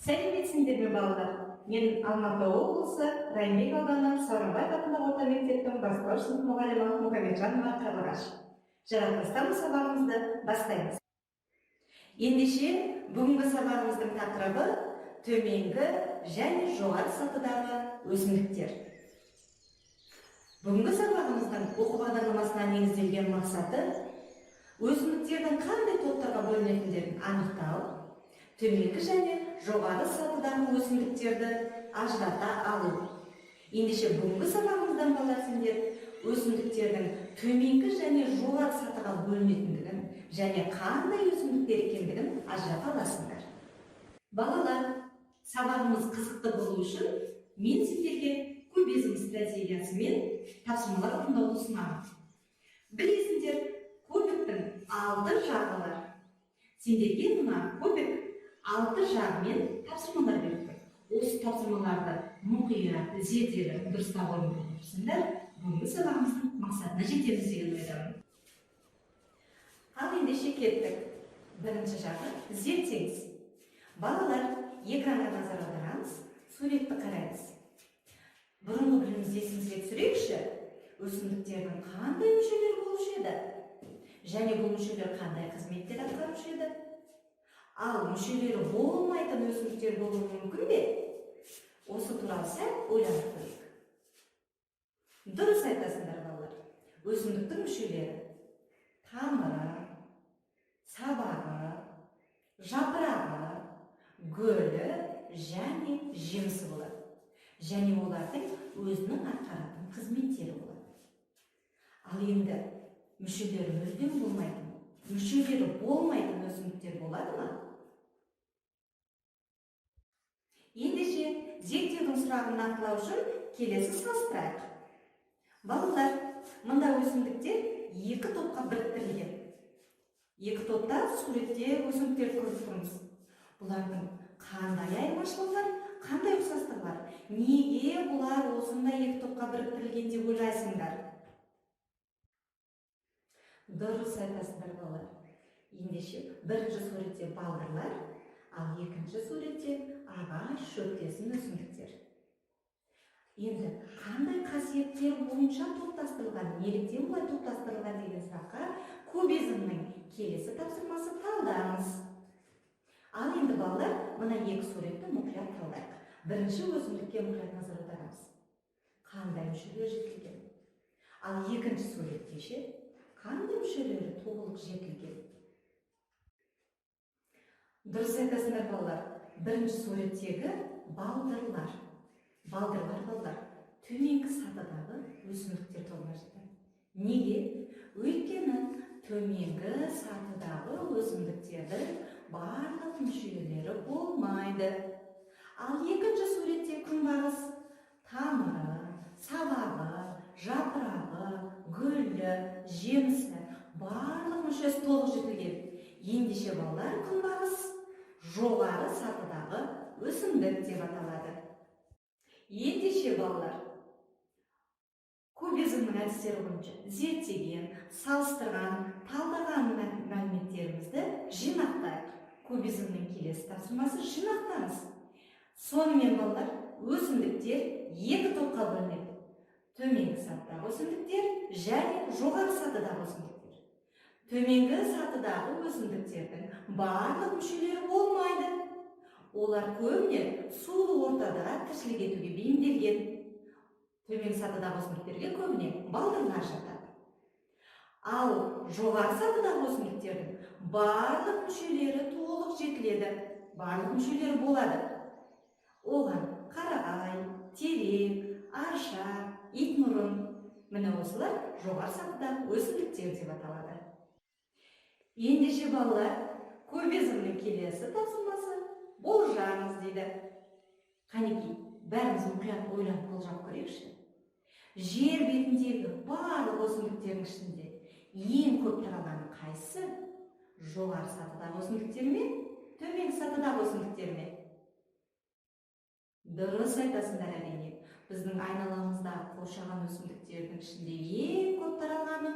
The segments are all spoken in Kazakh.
Сәлеметсіңдер ме балалар? Мен Алматы облысы Райымбек ауданы Сауранбаев атындағы орта мектептің бастауыш сынып мұғалімі Мұхамеджанова Қарлығаш. Жаратылыстану сабағымызды бастаймыз. Ендеше бүгінгі сабағымыздың тақырыбы төменгі және жоғары сатыдағы өсімдіктер. Бүгінгі сабағымыздың оқу бағдарламасына негізделген мақсаты өсімдіктердің қандай топтарға бөлінетіндерін анықтау, төменгі және жоғары сатыдағы өсімдіктерді ажырата алу. Ендеше бүгінгі сабағымыздан балалар сендер өсімдіктердің төменгі және жоғары сатыға бөлінетіндігін және қандай өсімдіктер екендігін ажырата аласыңдар. Балалар, сабағымыз қызықты болу үшін мен сендерге кубизм стратегиясы мен тапсырмалар орындауды ұсынамын. Білесіңдер, кубиктің 6 жағы бар. Сендерге мына кубик 6 жағымен тапсырмалар берді. Осы тапсырмаларды мұқият зерделеп дұрыстап орындап отырсыңдар, бүгінгі сабағымыздың мақсатына жетеміз деген ойдамын. Ал ендеше кеттік. Бірінші жағы зерттеңіз. Балалар, экранға назар аударамыз, суретті қараймыз. Бұрынғы білімімізді есімізге түсірейікші, өсімдіктердің қандай мүшелері болушы еді? Және бұл мүшелер қандай қызметтер атқарушы еді? Ал мүшелері болмайтын өсімдіктер болуы мүмкін бе? Осы туралы сәл ойланып көрейік. Дұрыс айтасыңдар балалар. Өсімдіктің мүшелері тамыры, сабағы, жапырағы, гүлі және жемісі болады. Және олардың өзінің атқаратын қызметтері болады. Ал енді мүшелері мүлдем болмайтын, мүшелері болмайтын өсімдіктер болады ма? Ендеше зерттеудің сұрағын нақтылау үшін келесі салыстырайық. Балалар, мұнда өсімдіктер 2 топқа біріктірілген. 2 топта суретте өсімдіктер көріп тұрмыз. Бұлардың қандай айырмашылығы бар, қандай ұқсастығы бар? Неге бұлар осындай 2 топқа біріктірілген деп ойлайсыңдар? Дұрыс айтасыңдар балалар. Ендеше бірінші суретте балдырлар, ал екінші суретте ағаш шөптесін өсімдіктер. Енді қандай қасиеттер бойынша топтастырылған, неліктен бұлай топтастырылған деген сұраққа кубизмнің келесі тапсырмасы талдаңыз. Ал енді балалар, мына 2 суретті мұқият талдайық. Бірінші өсімдікке мұқият назар аударамыз. Қандай мүшелері жетілген? Ал екінші суретте ше қандай мүшелері толық жетілген? Дұрыс айтасыңдар балалар. Бірінші суреттегі балдырлар. Балдырлар балалар төменгі сатыдағы өсімдіктер тобына жатады. Неге? Өйткені төменгі сатыдағы өсімдіктердің барлық мүшелері болмайды. Ал екінші суретте күнбағыс тамыры, сабағы, жапырағы, гүлі, жемісі барлық мүшесі толық жетілген. Ендеше балалар, күнбағыс жоғары сатыдағы өсімдік деп аталады. Ендеше балалар, кубизмнің әдістері бойынша зерттеген, салыстырған, талдаған мәліметтерімізді жинақтайық. Кубизмнің келесі тапсырмасы жинақтаңыз. Сонымен балалар, өсімдіктер 2 топқа бөлінеді. Төменгі сатыдағы өсімдіктер және жоғары сатыдағы өсімдіктер. Төменгі сатыдағы өсімдіктердің барлық мүшелері болмайды. Олар көбіне сулы ортада тіршілік етуге бейімделген. Төменгі сатыдағы өсімдіктерге көбіне балдырлар жатады. Ал жоғары сатыдағы өсімдіктердің барлық мүшелері толық жетіледі. Барлық мүшелері болады. Оған қарағай, терек, арша, итмұрын. Міне осылар жоғары сатыдағы өсімдіктер деп аталады. Ендеше балалар, кубизмнің келесі тапсырмасы болжаңыз дейді. Қанекей, бәріміз мұқият ойланып болжап көрейікші. Жер бетіндегі барлық өсімдіктердің ішінде ең көп таралғаны қайсысы? Жоғары сатыдағы өсімдіктер ме, төменгі сатыдағы өсімдіктер ме? Дұрыс айтасыңдар әрине. Біздің айналамызда қоршаған өсімдіктердің ішінде ең көп таралғаны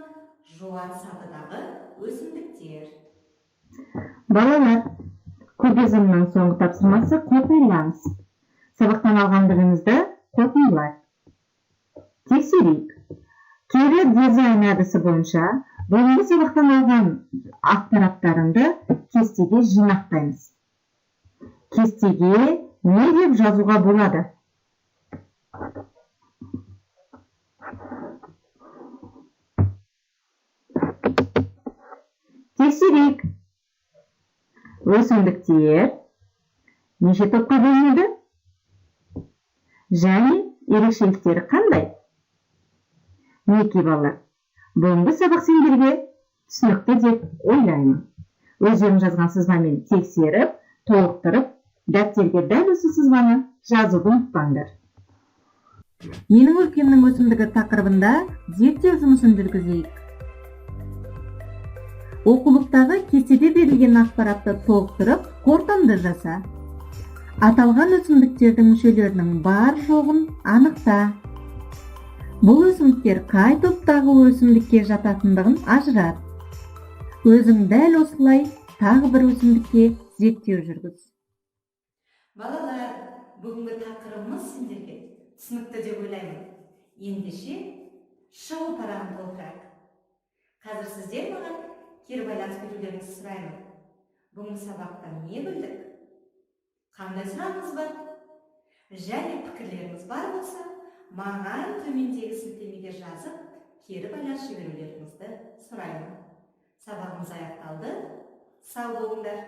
жоғары сатыдағы өсімдіктер. Балалар, Кубизмнің соңғы тапсырмасы қорытындылаңыз. Сабақтан алғандығыңызды қорытындылайық. Тексерейік. Кері дизайн әдісі бойынша бүгінгі сабақтан алған ақпараттарымды кестеге жинақтаймыз. Кестеге не деп жазуға болады? Тексерейік. Өсімдіктер неше топқа бөлінеді? Және ерекшеліктері қандай? Мінекей балалар, бүгінгі сабақ сендерге түсінікті деп ойлаймын. Өздерің жазған сызбамен тексеріп, толықтырып, дәптерге дәл осы сызбаны жазуды ұмытпаңдар. Менің өлкемнің өсімдігі тақырыбында зерттеу жұмысын жүргізейік. Оқулықтағы кестеде берілген ақпаратты толықтырып, қорытынды жаса. Аталған өсімдіктердің мүшелерінің бар жоғын анықта. Бұл өсімдіктер қай топтағы өсімдікке жататындығын ажырат. Өзің дәл осылай тағы бір өсімдікке зерттеу жүргіз. Балалар, бүгінгі тақырыбымыз сендерге түсінікті деп ойлаймын. Ендеше шығу парағын толтырайық. Қазір сіздер маған кері байланыс берулеріңізді сұраймын. Бүгінгі сабақта не білдік? Қандай сұрағыңыз бар? Және пікірлеріңіз бар болса, маған төмендегі сілтемеге жазып, кері байланыс жіберулеріңізді сұраймын. Сабағымыз аяқталды. Сау болыңдар.